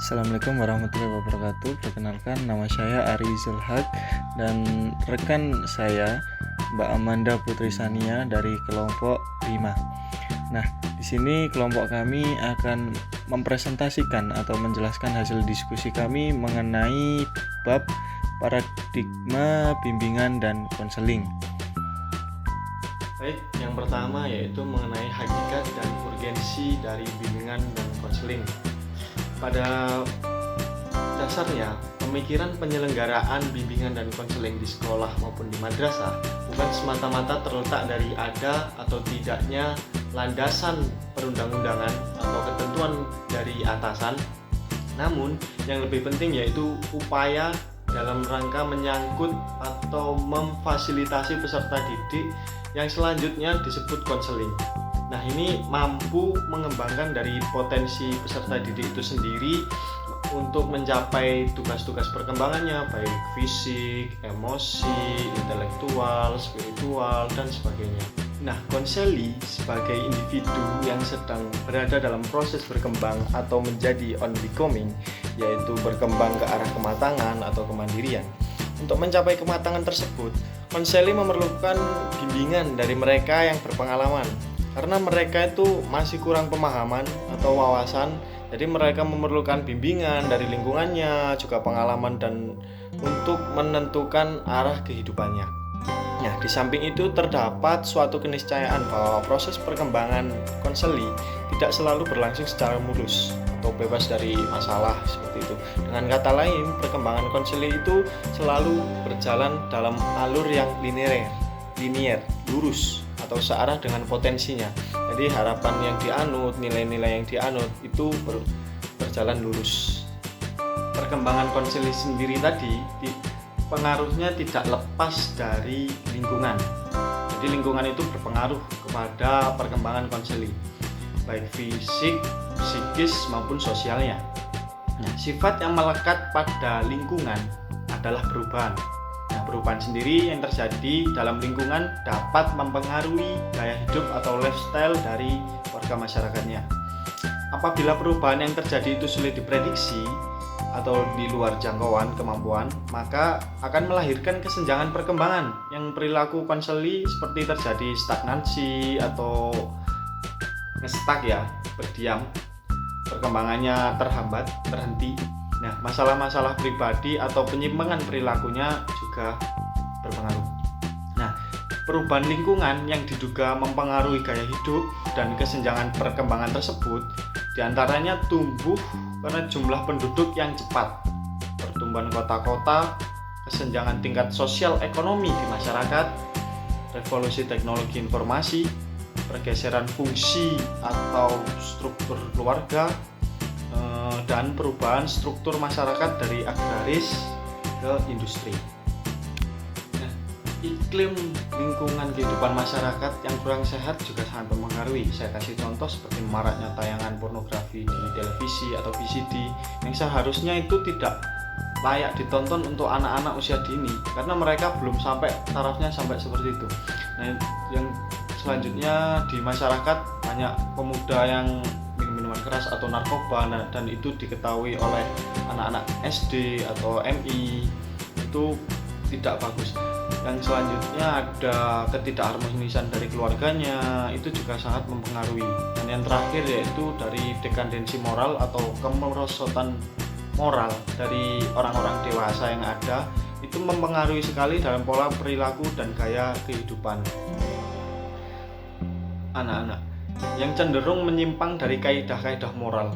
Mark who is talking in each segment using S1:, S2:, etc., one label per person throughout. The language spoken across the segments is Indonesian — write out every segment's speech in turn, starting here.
S1: Assalamualaikum warahmatullahi wabarakatuh. Perkenalkan, nama saya Ari Zulhaq dan rekan saya Mbak Amanda Putri Sania dari kelompok 5. Nah, di sini kelompok kami akan mempresentasikan atau menjelaskan hasil diskusi kami mengenai bab paradigma bimbingan dan konseling. Baik, yang pertama yaitu mengenai hakikat dan urgensi dari bimbingan dan konseling. Pada dasarnya, pemikiran penyelenggaraan bimbingan dan konseling di sekolah maupun di madrasah bukan semata-mata terletak dari ada atau tidaknya landasan perundang-undangan atau ketentuan dari atasan. Namun, yang lebih penting yaitu upaya dalam rangka menyangkut atau memfasilitasi peserta didik yang selanjutnya disebut konseling. Nah, ini mampu mengembangkan dari potensi peserta didik itu sendiri untuk mencapai tugas-tugas perkembangannya, baik fisik, emosi, intelektual, spiritual, dan sebagainya. Nah, konseli sebagai individu yang sedang berada dalam proses berkembang atau menjadi on becoming, yaitu berkembang ke arah kematangan atau kemandirian. Untuk mencapai kematangan tersebut, konseli memerlukan bimbingan dari mereka yang berpengalaman. Karena mereka itu masih kurang pemahaman atau wawasan, jadi mereka memerlukan bimbingan dari lingkungannya, juga pengalaman dan untuk menentukan arah kehidupannya. Nah, di samping itu terdapat suatu keniscayaan bahwa proses perkembangan konseli tidak selalu berlangsung secara mulus atau bebas dari masalah seperti itu. Dengan kata lain, perkembangan konseli itu selalu berjalan dalam alur yang linier, lurus atau searah dengan potensinya. Jadi harapan yang dianut, nilai-nilai yang dianut itu berjalan lurus. Perkembangan konseli sendiri tadi pengaruhnya tidak lepas dari lingkungan. Jadi lingkungan itu berpengaruh kepada perkembangan konseli, baik fisik, psikis maupun sosialnya. Nah, sifat yang melekat pada lingkungan adalah perubahan. Perubahan sendiri yang terjadi dalam lingkungan dapat mempengaruhi gaya hidup atau lifestyle dari warga masyarakatnya. Apabila perubahan yang terjadi itu sulit diprediksi atau di luar jangkauan kemampuan, maka akan melahirkan kesenjangan perkembangan yang perilaku konseli seperti terjadi stagnansi atau ngestak berdiam, perkembangannya terhambat, terhenti. Nah, masalah-masalah pribadi atau penyimpangan perilakunya juga berpengaruh. Nah, perubahan lingkungan yang diduga mempengaruhi gaya hidup dan kesenjangan perkembangan tersebut diantaranya tumbuh karena jumlah penduduk yang cepat, pertumbuhan kota-kota, kesenjangan tingkat sosial ekonomi di masyarakat, revolusi teknologi informasi, pergeseran fungsi atau struktur keluarga, dan perubahan struktur masyarakat dari agraris ke industri. Nah, iklim lingkungan kehidupan masyarakat yang kurang sehat juga sangat mempengaruhi. Saya kasih contoh seperti maraknya tayangan pornografi di televisi atau VCD yang seharusnya itu tidak layak ditonton untuk anak-anak usia dini karena mereka belum sampai tarafnya sampai seperti itu. Nah, yang selanjutnya di masyarakat banyak pemuda yang minuman keras atau narkoba dan itu diketahui oleh anak-anak SD atau MI, itu tidak bagus. Yang selanjutnya ada ketidakharmonisan dari keluarganya, itu juga sangat mempengaruhi. Dan yang terakhir yaitu dari dekadensi moral atau kemerosotan moral dari orang-orang dewasa yang ada, itu mempengaruhi sekali dalam pola perilaku dan gaya kehidupan anak-anak yang cenderung menyimpang dari kaidah-kaidah moral,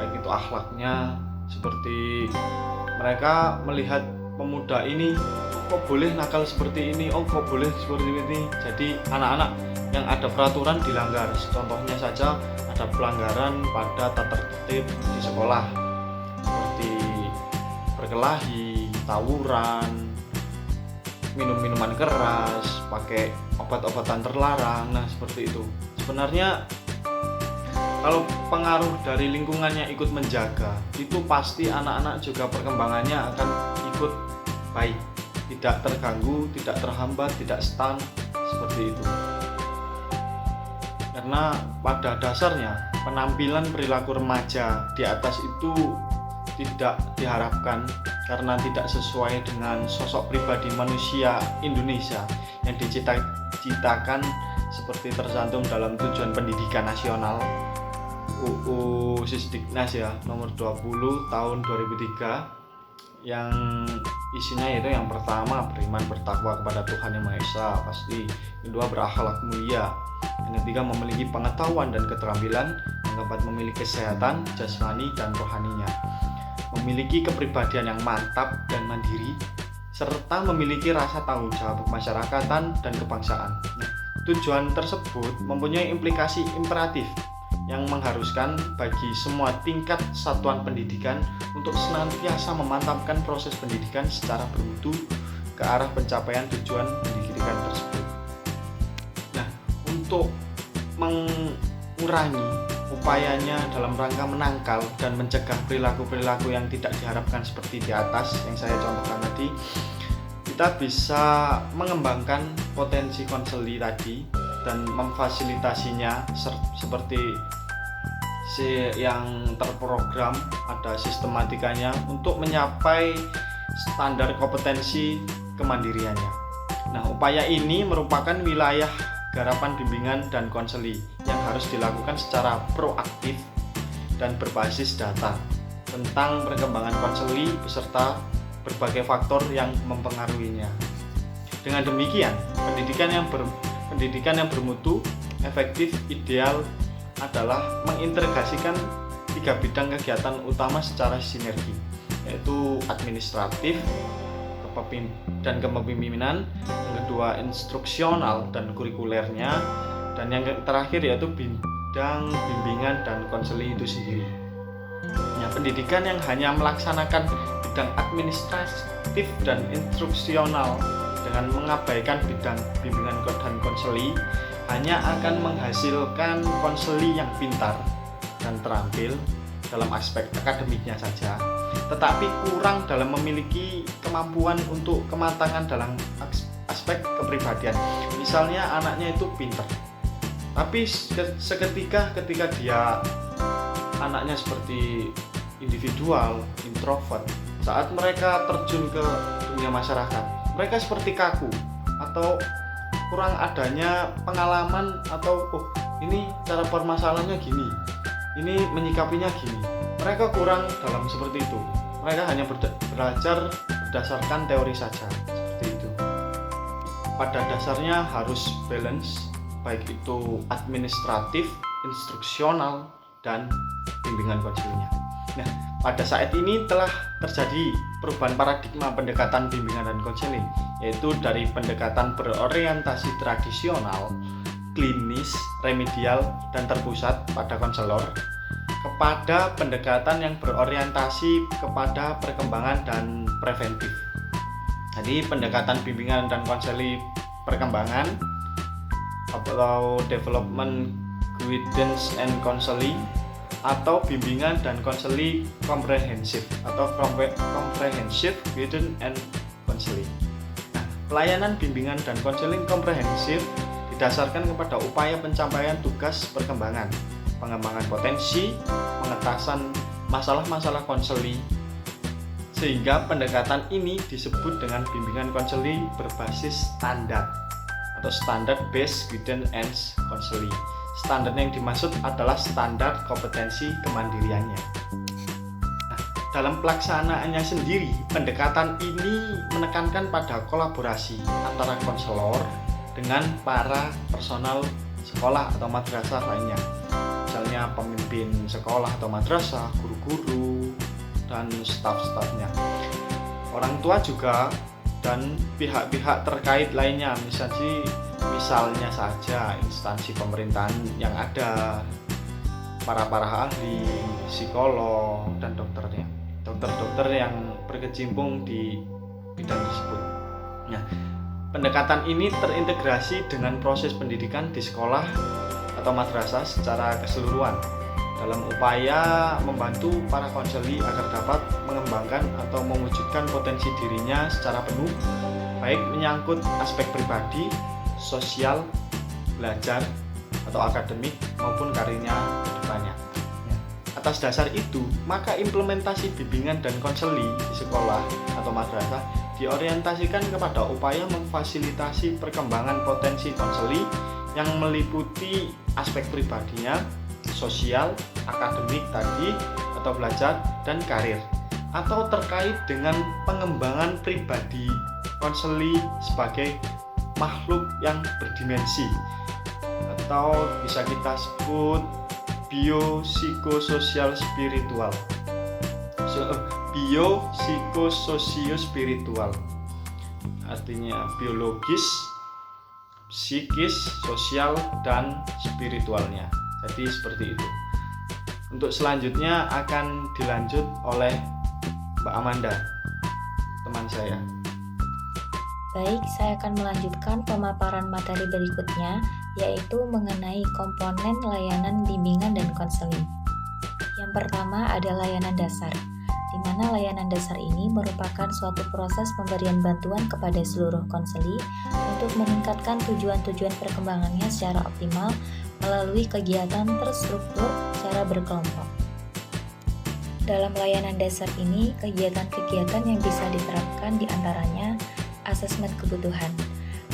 S1: baik itu akhlaknya, seperti mereka melihat pemuda ini kok boleh nakal seperti ini, kok boleh seperti ini. Jadi anak-anak yang ada peraturan dilanggar. Contohnya saja ada pelanggaran pada tata tertib di sekolah seperti berkelahi, tawuran, minum minuman keras, pakai obat-obatan terlarang. Nah, seperti itu. Sebenarnya kalau pengaruh dari lingkungannya ikut menjaga, itu pasti anak-anak juga perkembangannya akan ikut baik, tidak terganggu, tidak terhambat, tidak stun seperti itu. Karena pada dasarnya penampilan perilaku remaja di atas itu tidak diharapkan karena tidak sesuai dengan sosok pribadi manusia Indonesia yang dicita-citakan seperti tercantum dalam Tujuan Pendidikan Nasional UU Sisdiknas ya nomor 20 tahun 2003, yang isinya yaitu yang pertama beriman bertakwa kepada Tuhan Yang Maha Esa pasti, kedua berakhlak mulia, yang ketiga memiliki pengetahuan dan keterampilan, yang keempat memiliki kesehatan jasmani dan rohaninya, memiliki kepribadian yang mantap dan mandiri, serta memiliki rasa tanggung jawab kemasyarakatan dan kebangsaan. Nah, tujuan tersebut mempunyai implikasi imperatif yang mengharuskan bagi semua tingkat satuan pendidikan untuk senantiasa memantapkan proses pendidikan secara bermutu ke arah pencapaian tujuan pendidikan tersebut. Nah, untuk mengurangi upayanya dalam rangka menangkal dan mencegah perilaku-perilaku yang tidak diharapkan seperti di atas yang saya contohkan tadi, kita bisa mengembangkan potensi konseli tadi dan memfasilitasinya seperti yang terprogram, ada sistematikanya untuk mencapai standar kompetensi kemandiriannya. Nah, upaya ini merupakan wilayah garapan bimbingan dan konseli yang harus dilakukan secara proaktif dan berbasis data tentang perkembangan konseli beserta berbagai faktor yang mempengaruhinya. Dengan demikian, pendidikan yang bermutu, efektif, ideal adalah mengintegrasikan 3 bidang kegiatan utama secara sinergi, yaitu administratif dan kepemimpinan, yang kedua instruksional dan kurikulernya, dan yang terakhir yaitu bidang bimbingan dan konseli itu sendiri. Nah, pendidikan yang hanya melaksanakan bidang administratif dan instruksional dengan mengabaikan bidang bimbingan dan konseli hanya akan menghasilkan konseli yang pintar dan terampil dalam aspek akademiknya saja, tetapi kurang dalam memiliki kemampuan untuk kematangan dalam aspek kepribadian. Misalnya anaknya itu pintar, tapi seketika ketika dia anaknya seperti individual, introvert, saat mereka terjun ke dunia masyarakat, mereka seperti kaku atau kurang adanya pengalaman atau ini cara permasalahannya gini, ini menyikapinya gini. Mereka kurang dalam seperti itu. Mereka hanya belajar berdasarkan teori saja, seperti itu. Pada dasarnya harus balance, baik itu administratif, instruksional, dan bimbingan konselingnya. Nah, pada saat ini telah terjadi perubahan paradigma pendekatan bimbingan dan konseling, yaitu dari pendekatan berorientasi tradisional, klinis, remedial, dan terpusat pada konselor kepada pendekatan yang berorientasi kepada perkembangan dan preventif. Jadi pendekatan bimbingan dan konseli perkembangan atau development guidance and counseling, atau bimbingan dan konseli komprehensif atau comprehensive guidance and counseling. Nah, pelayanan bimbingan dan konseling komprehensif didasarkan kepada upaya pencapaian tugas perkembangan, pengembangan potensi, pengetasan masalah-masalah konseli, sehingga pendekatan ini disebut dengan bimbingan konseli berbasis standar atau standard based guidance and counseling. Standar yang dimaksud adalah standar kompetensi kemandiriannya. Nah, dalam pelaksanaannya sendiri, pendekatan ini menekankan pada kolaborasi antara konselor dengan para personal sekolah atau madrasah lainnya. Misalnya pemimpin sekolah atau madrasah, guru-guru, dan staf-stafnya. Orang tua juga dan pihak-pihak terkait lainnya, misalnya saja instansi pemerintahan yang ada, para ahli, psikolog, dan dokter yang berkecimpung di bidang tersebut. Nah, pendekatan ini terintegrasi dengan proses pendidikan di sekolah atau madrasah secara keseluruhan dalam upaya membantu para konseli agar dapat mengembangkan atau mewujudkan potensi dirinya secara penuh, baik menyangkut aspek pribadi, sosial, belajar, atau akademik maupun karirnya ke depannya. Atas dasar itu, maka implementasi bimbingan dan konseli di sekolah atau madrasah diorientasikan kepada upaya memfasilitasi perkembangan potensi konseli yang meliputi aspek pribadinya, sosial, akademik tadi atau belajar, dan karir, atau terkait dengan pengembangan pribadi konseli sebagai makhluk yang berdimensi, atau bisa kita sebut biopsikososial spiritual. Biopsikososio-spiritual artinya biologis, psikis, sosial, dan spiritualnya. Jadi seperti itu. Untuk selanjutnya akan dilanjut oleh Mbak Amanda, teman saya.
S2: Baik, saya akan melanjutkan pemaparan materi berikutnya, yaitu mengenai komponen layanan bimbingan dan konseling. Yang pertama ada layanan dasar, di mana layanan dasar ini merupakan suatu proses pemberian bantuan kepada seluruh konseli untuk meningkatkan tujuan-tujuan perkembangannya secara optimal melalui kegiatan terstruktur secara berkelompok. Dalam layanan dasar ini, kegiatan-kegiatan yang bisa diterapkan diantaranya asesmen kebutuhan.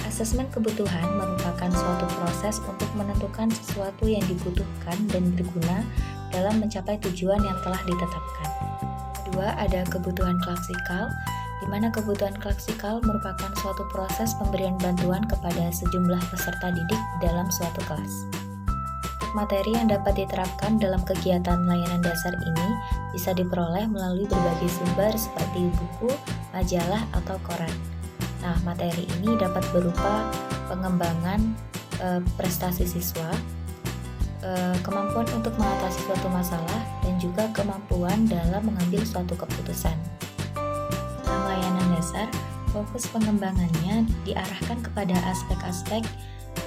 S2: Asesmen kebutuhan merupakan suatu proses untuk menentukan sesuatu yang dibutuhkan dan berguna dalam mencapai tujuan yang telah ditetapkan. Kedua, ada kebutuhan klaksikal, di mana kebutuhan klaksikal merupakan suatu proses pemberian bantuan kepada sejumlah peserta didik dalam suatu kelas. Materi yang dapat diterapkan dalam kegiatan layanan dasar ini bisa diperoleh melalui berbagai sumber seperti buku, majalah, atau koran. Nah, materi ini dapat berupa pengembangan prestasi siswa, kemampuan untuk mengatasi suatu masalah, dan juga kemampuan dalam mengambil suatu keputusan. Dalam layanan dasar, fokus pengembangannya diarahkan kepada aspek-aspek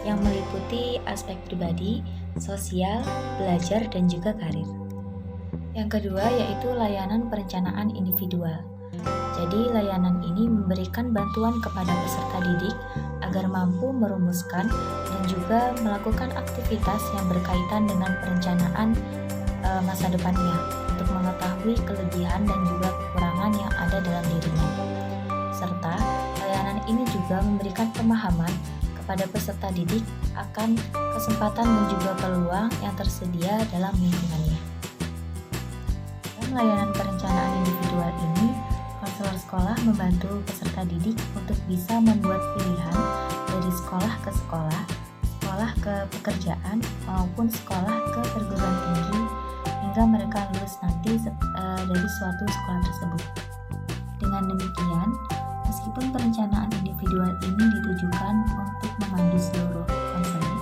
S2: yang meliputi aspek pribadi, sosial, belajar, dan juga karir. Yang kedua yaitu layanan perencanaan individual. Jadi layanan ini memberikan bantuan kepada peserta didik agar mampu merumuskan dan juga melakukan aktivitas yang berkaitan dengan perencanaan masa depannya untuk mengetahui kelebihan dan juga kekurangan yang ada dalam dirinya. Serta layanan ini juga memberikan pemahaman kepada peserta didik akan kesempatan dan juga peluang yang tersedia dalam lingkungannya. Dalam layanan perencanaan individual ini, konselor sekolah membantu peserta didik untuk bisa membuat pilihan dari sekolah ke sekolah, sekolah ke pekerjaan, maupun sekolah ke perguruan tinggi hingga mereka lulus nanti dari suatu sekolah tersebut. Dengan demikian, meskipun perencanaan individual ini ditujukan untuk memandu seluruh konseli,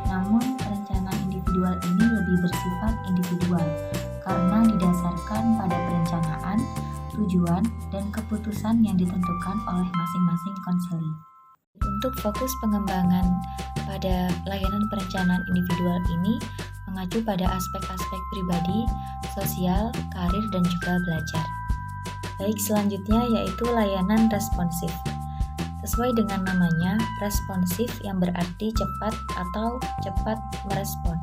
S2: namun perencanaan individual ini lebih bersifat individual karena didasarkan pada perencanaan, tujuan, dan keputusan yang ditentukan oleh masing-masing konseli. Untuk fokus pengembangan pada layanan perencanaan individual ini mengacu pada aspek-aspek pribadi, sosial, karir, dan juga belajar. Baik, selanjutnya yaitu layanan responsif. Sesuai dengan namanya, responsif yang berarti cepat atau cepat merespon.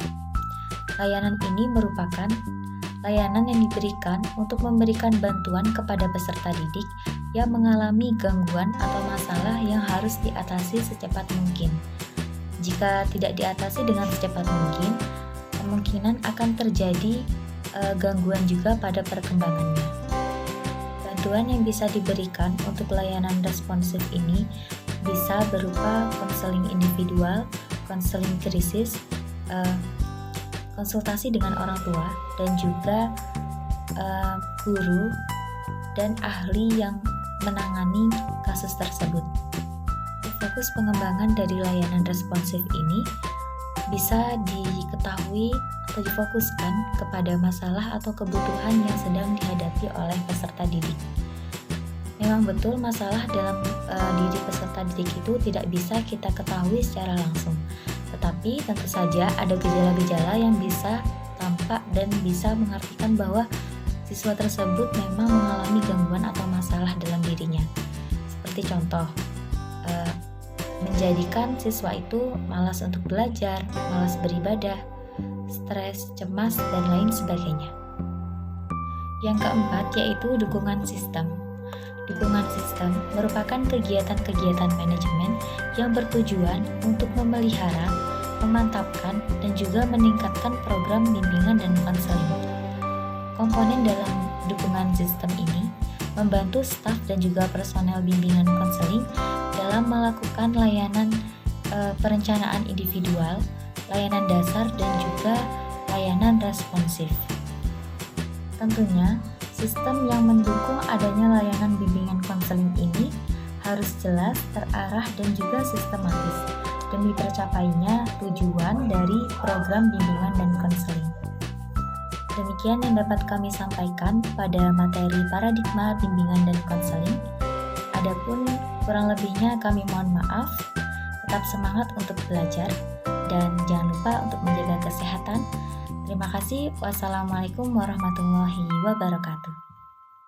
S2: Layanan ini merupakan layanan yang diberikan untuk memberikan bantuan kepada peserta didik yang mengalami gangguan atau masalah yang harus diatasi secepat mungkin. Jika tidak diatasi dengan secepat mungkin, kemungkinan akan terjadi gangguan juga pada perkembangannya. Bantuan yang bisa diberikan untuk layanan responsif ini bisa berupa konseling individual, konseling krisis, konsultasi dengan orang tua, dan juga guru dan ahli yang menangani kasus tersebut. Fokus pengembangan dari layanan responsif ini bisa diketahui atau difokuskan kepada masalah atau kebutuhan yang sedang dihadapi oleh peserta didik. Memang betul masalah dalam diri peserta didik itu tidak bisa kita ketahui secara langsung, tetapi tentu saja ada gejala-gejala yang bisa tampak dan bisa mengartikan bahwa siswa tersebut memang mengalami gangguan atau masalah dalam dirinya. Seperti contoh, menjadikan siswa itu malas untuk belajar, malas beribadah, stres, cemas, dan lain sebagainya. Yang keempat yaitu dukungan sistem. Dukungan sistem merupakan kegiatan-kegiatan manajemen yang bertujuan untuk memelihara, memantapkan, dan juga meningkatkan program bimbingan dan konseling. Komponen dalam dukungan sistem ini membantu staf dan juga personel bimbingan konseling dalam melakukan layanan perencanaan individual, layanan dasar, dan juga layanan responsif. Tentunya, sistem yang mendukung adanya layanan bimbingan konseling ini harus jelas, terarah, dan juga sistematis demi tercapainya tujuan dari program bimbingan dan konseling. Demikian yang dapat kami sampaikan pada materi paradigma bimbingan dan konseling. Adapun kurang lebihnya kami mohon maaf. Tetap semangat untuk belajar dan jangan lupa untuk menjaga kesehatan. Terima kasih. Wassalamualaikum warahmatullahi wabarakatuh.